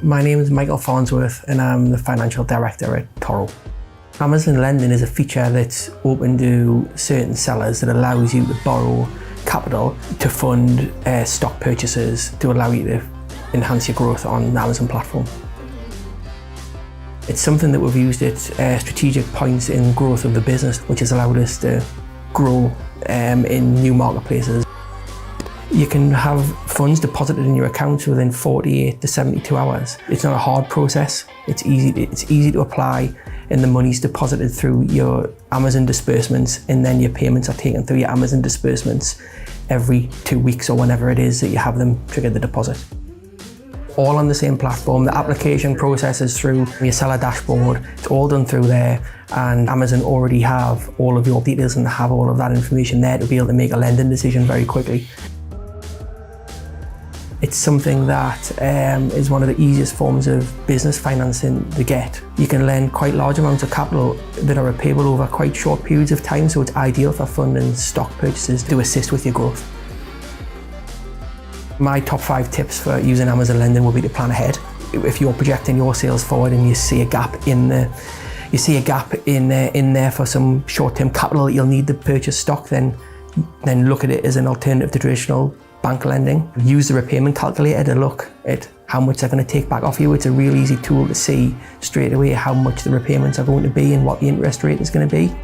My name is Michael Farnsworth and I'm the Financial Director at Torro. Amazon Lending is a feature that's open to certain sellers that allows you to borrow capital to fund stock purchases to allow you to enhance your growth on the Amazon platform. It's something that we've used at strategic points in growth of the business, which has allowed us to grow in new marketplaces. You can have funds deposited in your accounts within 48 to 72 hours. It's not a hard process. It's easy to apply, and the money's deposited through your Amazon disbursements, and then your payments are taken through your Amazon disbursements every 2 weeks or whenever it is that you have them trigger the deposit. All on the same platform. The application process is through your seller dashboard. It's all done through there, and Amazon already have all of your details and have all of that information there to be able to make a lending decision very quickly. It's something that is one of the easiest forms of business financing to get. You can lend quite large amounts of capital that are repayable over quite short periods of time, so it's ideal for funding stock purchases to assist with your growth. My top 5 tips for using Amazon Lending would be to plan ahead. If you're projecting your sales forward and you see a gap in there for some short-term capital that you'll need to purchase stock, then look at it as an alternative to traditional bank lending. Use the repayment calculator to look at how much they're going to take back off you. It's a real easy tool to see straight away how much the repayments are going to be and what the interest rate is going to be.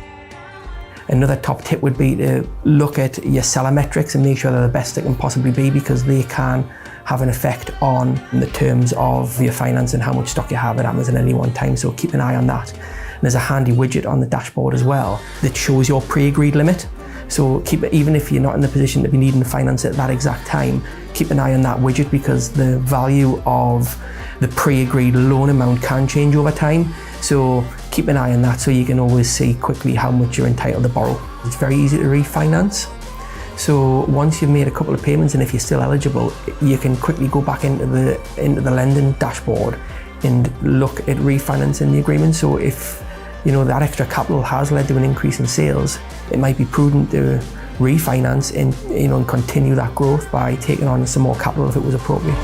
Another top tip would be to look at your seller metrics and make sure they're the best they can possibly be, because they can have an effect on the terms of your finance and how much stock you have at Amazon at any one time, so keep an eye on that. And there's a handy widget on the dashboard as well that shows your pre-agreed limit. So even if you're not in the position to be needing to finance at that exact time, keep an eye on that widget, because the value of the pre-agreed loan amount can change over time. So keep an eye on that so you can always see quickly how much you're entitled to borrow. It's very easy to refinance. So once you've made a couple of payments, and if you're still eligible, you can quickly go back into the lending dashboard and look at refinancing the agreement. So if that extra capital has led to an increase in sales, it might be prudent to refinance and continue that growth by taking on some more capital if it was appropriate.